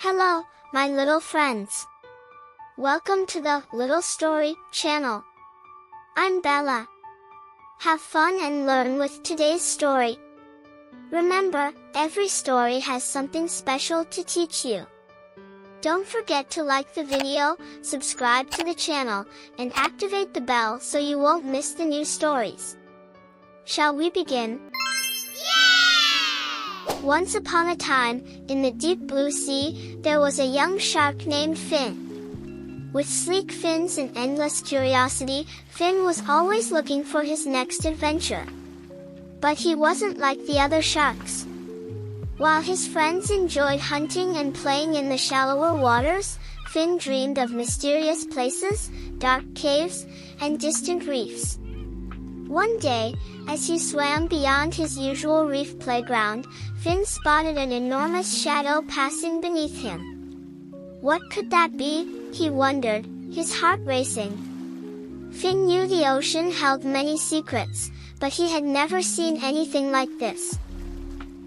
Hello, my little friends. Welcome to the Littlestory channel. I'm Bella. Have fun and learn with today's story. Remember, every story has something special to teach you. Don't forget to like the video, subscribe to the channel, and activate the bell so you won't miss the new stories. Shall we begin? Once upon a time, in the deep blue sea, there was a young shark named Finn. With sleek fins and endless curiosity, Finn was always looking for his next adventure. But he wasn't like the other sharks. While his friends enjoyed hunting and playing in the shallower waters, Finn dreamed of mysterious places, dark caves, and distant reefs. One day, as he swam beyond his usual reef playground, Finn spotted an enormous shadow passing beneath him. What could that be? He wondered, his heart racing. Finn knew the ocean held many secrets, but he had never seen anything like this.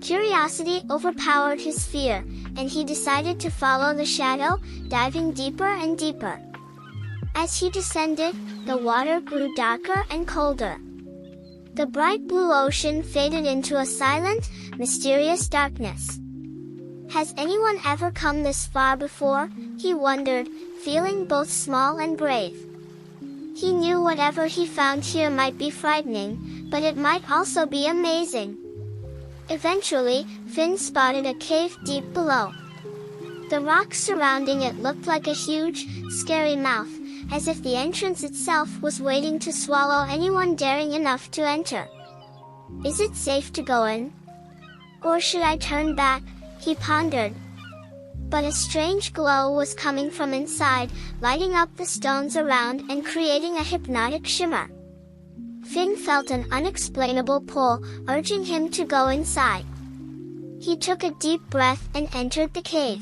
Curiosity overpowered his fear, and he decided to follow the shadow, diving deeper and deeper. As he descended, the water grew darker and colder. The bright blue ocean faded into a silent, mysterious darkness. Has anyone ever come this far before? He wondered, feeling both small and brave. He knew whatever he found here might be frightening, but it might also be amazing. Eventually, Finn spotted a cave deep below. The rocks surrounding it looked like a huge, scary mouth, as if the entrance itself was waiting to swallow anyone daring enough to enter. Is it safe to go in? Or should I turn back? He pondered. But a strange glow was coming from inside, lighting up the stones around and creating a hypnotic shimmer. Finn felt an unexplainable pull, urging him to go inside. He took a deep breath and entered the cave.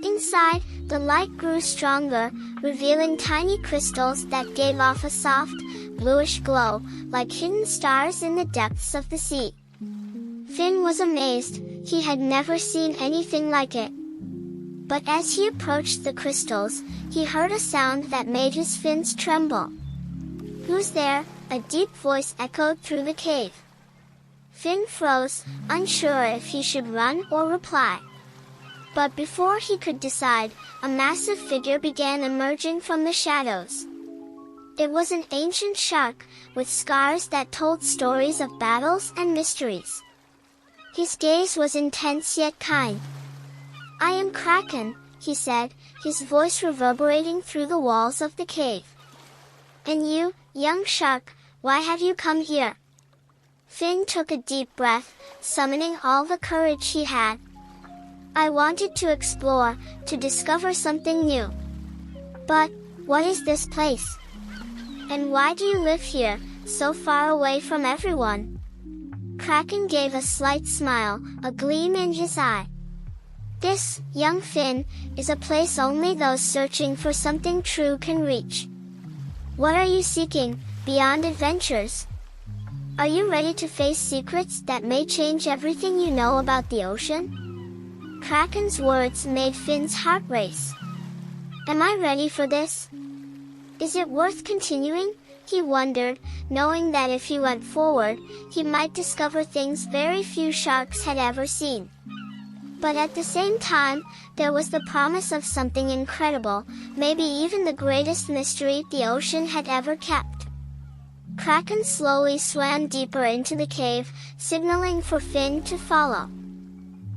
Inside, the light grew stronger, revealing tiny crystals that gave off a soft, bluish glow, like hidden stars in the depths of the sea. Finn was amazed, he had never seen anything like it. But as he approached the crystals, he heard a sound that made his fins tremble. "Who's there?" a deep voice echoed through the cave. Finn froze, unsure if he should run or reply. But before he could decide, a massive figure began emerging from the shadows. It was an ancient shark, with scars that told stories of battles and mysteries. His gaze was intense yet kind. "I am Kraken," he said, his voice reverberating through the walls of the cave. "And you, young shark, why have you come here?" Finn took a deep breath, summoning all the courage he had. "I wanted to explore, to discover something new. But, what is this place? And why do you live here, so far away from everyone?" Kraken gave a slight smile, a gleam in his eye. "This, young Finn, is a place only those searching for something true can reach. What are you seeking, beyond adventures? Are you ready to face secrets that may change everything you know about the ocean?" Kraken's words made Finn's heart race. "Am I ready for this? Is it worth continuing?" he wondered, knowing that if he went forward, he might discover things very few sharks had ever seen. But at the same time, there was the promise of something incredible, maybe even the greatest mystery the ocean had ever kept. Kraken slowly swam deeper into the cave, signaling for Finn to follow.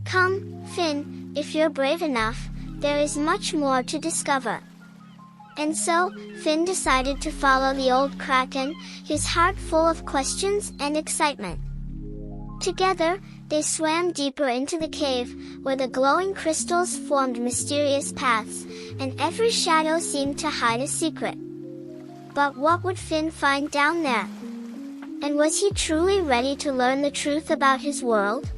"Come, Finn, if you're brave enough, there is much more to discover." And so, Finn decided to follow the old Kraken, his heart full of questions and excitement. Together, they swam deeper into the cave, where the glowing crystals formed mysterious paths, and every shadow seemed to hide a secret. But what would Finn find down there? And was he truly ready to learn the truth about his world?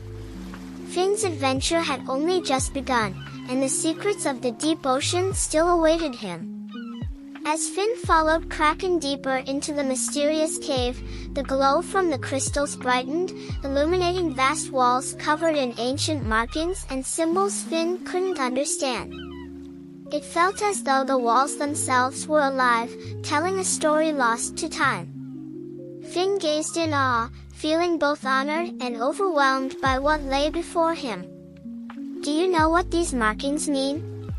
Finn's adventure had only just begun, and the secrets of the deep ocean still awaited him. As Finn followed Kraken deeper into the mysterious cave, the glow from the crystals brightened, illuminating vast walls covered in ancient markings and symbols Finn couldn't understand. It felt as though the walls themselves were alive, telling a story lost to time. Finn gazed in awe, feeling both honored and overwhelmed by what lay before him. "Do you know what these markings mean?"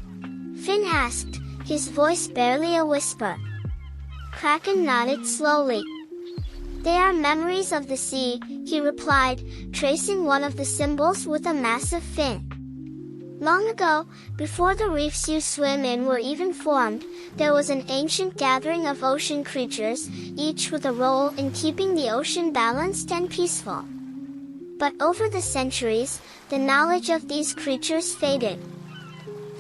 Finn asked, his voice barely a whisper. Kraken nodded slowly. "They are memories of the sea," he replied, tracing one of the symbols with a massive fin. "Long ago, before the reefs you swim in were even formed, there was an ancient gathering of ocean creatures, each with a role in keeping the ocean balanced and peaceful. But over the centuries, the knowledge of these creatures faded.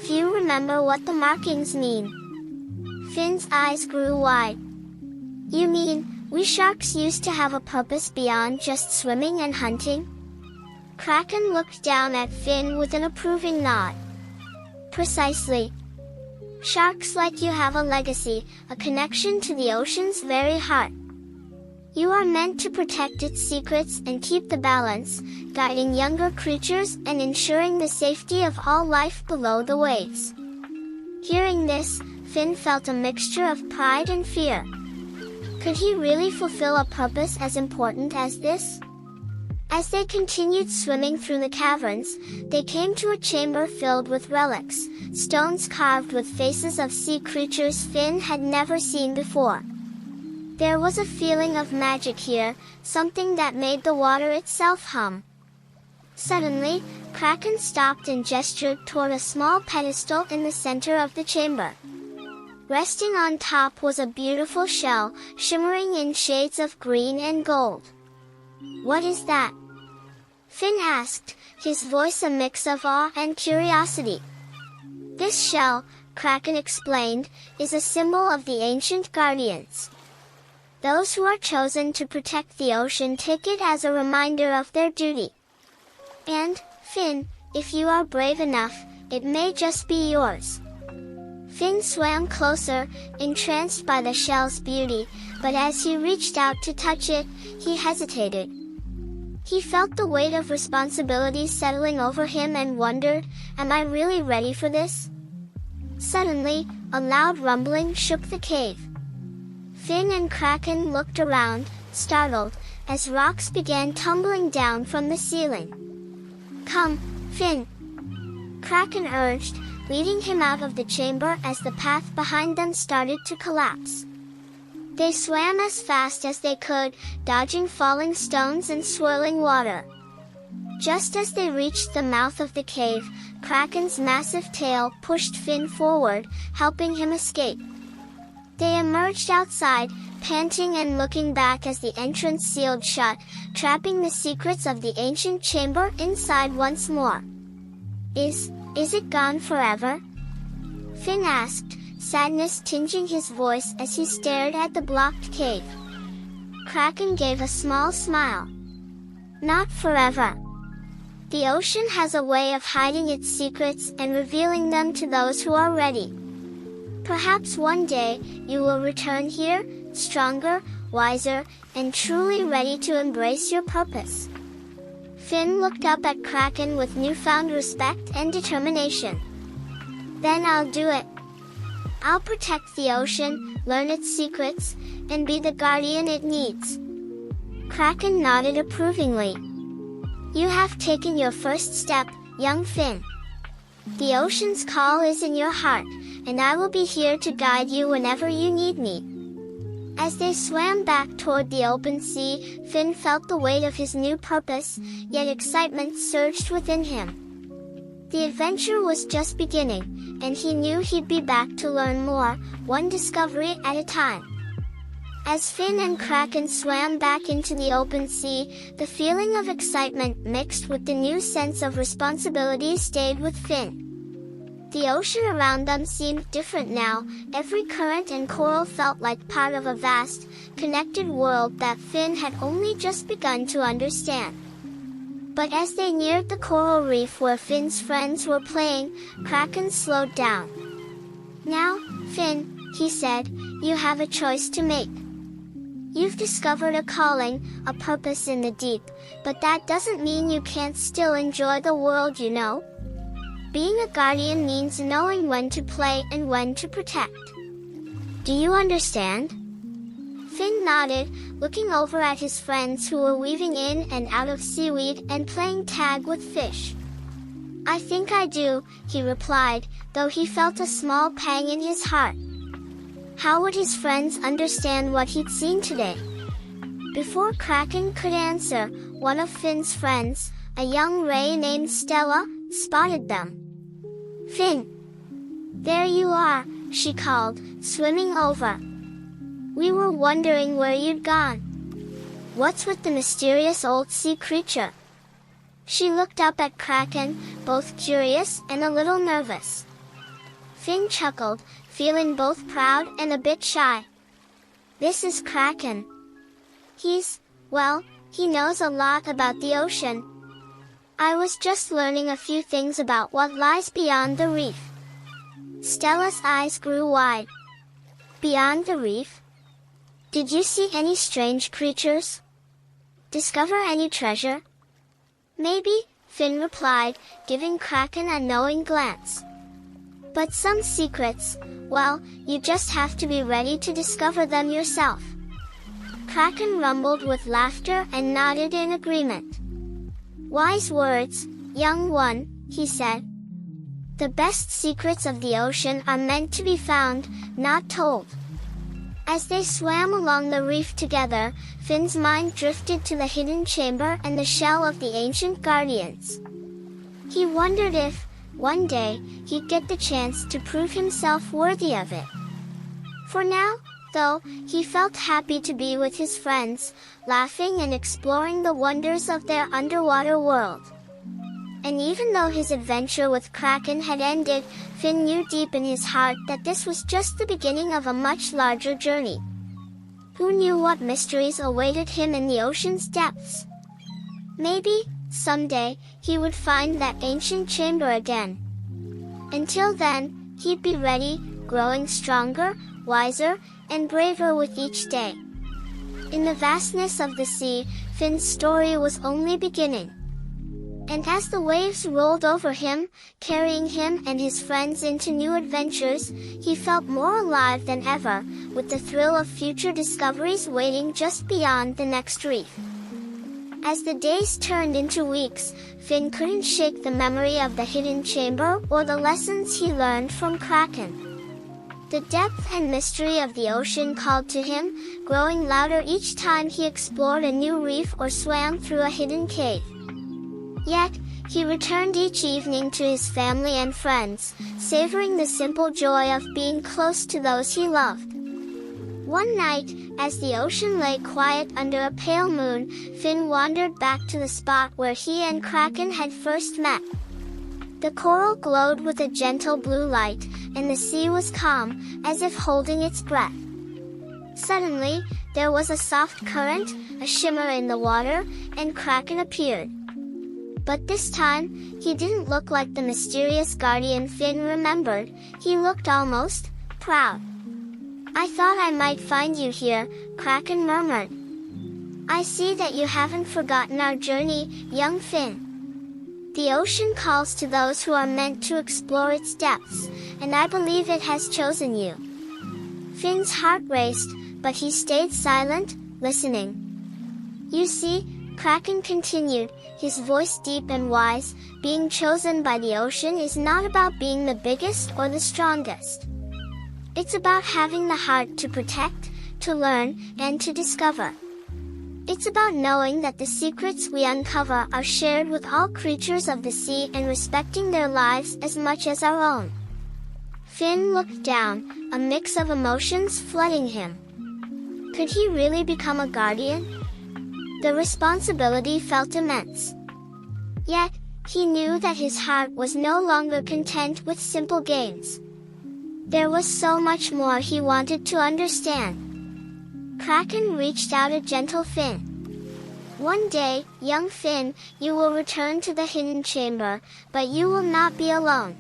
Few remember what the markings mean." Finn's eyes grew wide. "You mean, we sharks used to have a purpose beyond just swimming and hunting?" Kraken looked down at Finn with an approving nod. "Precisely. Sharks like you have a legacy, a connection to the ocean's very heart. You are meant to protect its secrets and keep the balance, guiding younger creatures and ensuring the safety of all life below the waves." Hearing this, Finn felt a mixture of pride and fear. Could he really fulfill a purpose as important as this? As they continued swimming through the caverns, they came to a chamber filled with relics, stones carved with faces of sea creatures Finn had never seen before. There was a feeling of magic here, something that made the water itself hum. Suddenly, Kraken stopped and gestured toward a small pedestal in the center of the chamber. Resting on top was a beautiful shell, shimmering in shades of green and gold. "What is that?" Finn asked, his voice a mix of awe and curiosity. "This shell," Kraken explained, "is a symbol of the ancient guardians. Those who are chosen to protect the ocean take it as a reminder of their duty. And, Finn, if you are brave enough, it may just be yours." Finn swam closer, entranced by the shell's beauty, but as he reached out to touch it, he hesitated. He felt the weight of responsibility settling over him and wondered, "Am I really ready for this?" Suddenly, a loud rumbling shook the cave. Finn and Kraken looked around, startled, as rocks began tumbling down from the ceiling. "Come, Finn!" Kraken urged, leading him out of the chamber as the path behind them started to collapse. They swam as fast as they could, dodging falling stones and swirling water. Just as they reached the mouth of the cave, Kraken's massive tail pushed Finn forward, helping him escape. They emerged outside, panting and looking back as the entrance sealed shut, trapping the secrets of the ancient chamber inside once more. Is it gone forever?" Finn asked, sadness tinging his voice as he stared at the blocked cave. Kraken gave a small smile. "Not forever. The ocean has a way of hiding its secrets and revealing them to those who are ready. Perhaps one day, you will return here, stronger, wiser, and truly ready to embrace your purpose." Finn looked up at Kraken with newfound respect and determination. "Then I'll do it. I'll protect the ocean, learn its secrets, and be the guardian it needs." Kraken nodded approvingly. "You have taken your first step, young Finn. The ocean's call is in your heart, and I will be here to guide you whenever you need me." As they swam back toward the open sea, Finn felt the weight of his new purpose, yet excitement surged within him. The adventure was just beginning, and he knew he'd be back to learn more, one discovery at a time. As Finn and Kraken swam back into the open sea, the feeling of excitement mixed with the new sense of responsibility stayed with Finn. The ocean around them seemed different now, every current and coral felt like part of a vast, connected world that Finn had only just begun to understand. But as they neared the coral reef where Finn's friends were playing, Kraken slowed down. "Now, Finn, he said, you have a choice to make. You've discovered a calling, a purpose in the deep, but that doesn't mean you can't still enjoy the world, you know? Being a guardian means knowing when to play and when to protect. Do you understand? Finn nodded, looking over at his friends who were weaving in and out of seaweed and playing tag with fish. I think I do, he replied, though he felt a small pang in his heart. How would his friends understand what he'd seen today? Before Kraken could answer, one of Finn's friends, a young ray named Stella, spotted them. Finn! There you are, she called, swimming over. We were wondering where you'd gone. What's with the mysterious old sea creature? She looked up at Kraken, both curious and a little nervous. Finn chuckled, feeling both proud and a bit shy. This is Kraken. He knows a lot about the ocean. I was just learning a few things about what lies beyond the reef. Stella's eyes grew wide. Beyond the reef? Did you see any strange creatures? Discover any treasure? Maybe, Finn replied, giving Kraken a knowing glance. But some secrets, well, you just have to be ready to discover them yourself. Kraken rumbled with laughter and nodded in agreement. Wise words, young one, he said. The best secrets of the ocean are meant to be found, not told. As they swam along the reef together, Finn's mind drifted to the hidden chamber and the shell of the ancient guardians. He wondered if, one day, he'd get the chance to prove himself worthy of it. For now, though, he felt happy to be with his friends, laughing and exploring the wonders of their underwater world. And even though his adventure with Kraken had ended, Finn knew deep in his heart that this was just the beginning of a much larger journey. Who knew what mysteries awaited him in the ocean's depths? Maybe, someday, he would find that ancient chamber again. Until then, he'd be ready, growing stronger, wiser, and braver with each day. In the vastness of the sea, Finn's story was only beginning. And as the waves rolled over him, carrying him and his friends into new adventures, he felt more alive than ever, with the thrill of future discoveries waiting just beyond the next reef. As the days turned into weeks, Finn couldn't shake the memory of the hidden chamber or the lessons he learned from Kraken. The depth and mystery of the ocean called to him, growing louder each time he explored a new reef or swam through a hidden cave. Yet, he returned each evening to his family and friends, savoring the simple joy of being close to those he loved. One night, as the ocean lay quiet under a pale moon, Finn wandered back to the spot where he and Kraken had first met. The coral glowed with a gentle blue light, and the sea was calm, as if holding its breath. Suddenly, there was a soft current, a shimmer in the water, and Kraken appeared. But this time, he didn't look like the mysterious guardian Finn remembered. He looked almost proud. I thought I might find you here, Kraken murmured. I see that you haven't forgotten our journey, young Finn. The ocean calls to those who are meant to explore its depths, and I believe it has chosen you. Finn's heart raced, but he stayed silent, listening. You see, Kraken continued, his voice deep and wise, being chosen by the ocean is not about being the biggest or the strongest. It's about having the heart to protect, to learn, and to discover. It's about knowing that the secrets we uncover are shared with all creatures of the sea and respecting their lives as much as our own. Finn looked down, a mix of emotions flooding him. Could he really become a guardian? The responsibility felt immense. Yet, he knew that his heart was no longer content with simple games. There was so much more he wanted to understand. Kraken reached out a gentle fin. One day, young Finn, you will return to the hidden chamber, but you will not be alone.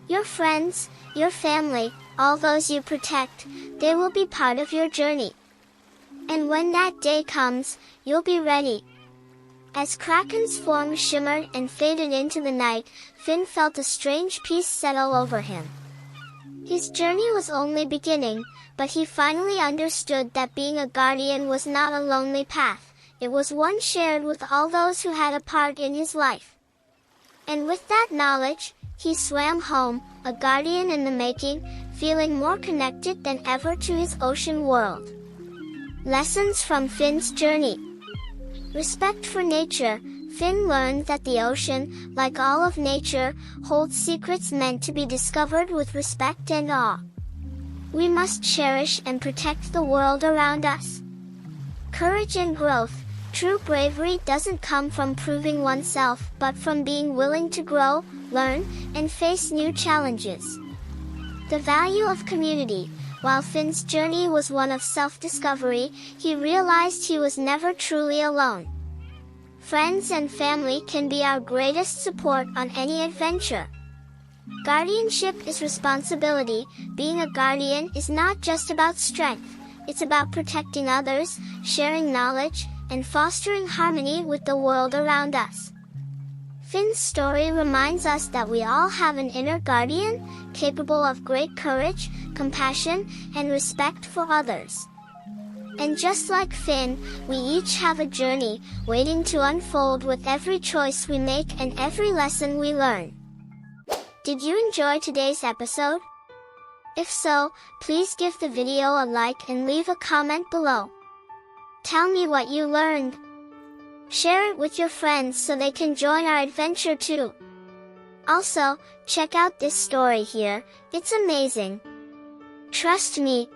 Your friends, your family, all those you protect, they will be part of your journey. And when that day comes, you'll be ready. As Kraken's form shimmered and faded into the night, Finn felt a strange peace settle over him. His journey was only beginning, but he finally understood that being a guardian was not a lonely path. It was one shared with all those who had a part in his life. And with that knowledge, he swam home, a guardian in the making, feeling more connected than ever to his ocean world. Lessons from Finn's journey. Respect for nature. Finn learned that the ocean, like all of nature, holds secrets meant to be discovered with respect and awe. We must cherish and protect the world around us. Courage and growth. True bravery doesn't come from proving oneself, but from being willing to grow, learn, and face new challenges. The value of community. While Finn's journey was one of self-discovery, he realized he was never truly alone. Friends and family can be our greatest support on any adventure. Guardianship is responsibility. Being a guardian is not just about strength, it's about protecting others, sharing knowledge, and fostering harmony with the world around us. Finn's story reminds us that we all have an inner guardian, capable of great courage, compassion, and respect for others. And just like Finn, we each have a journey, waiting to unfold with every choice we make and every lesson we learn. Did you enjoy today's episode? If so, please give the video a like and leave a comment below. Tell me what you learned. Share it with your friends so they can join our adventure too. Also, check out this story here, it's amazing. Trust me,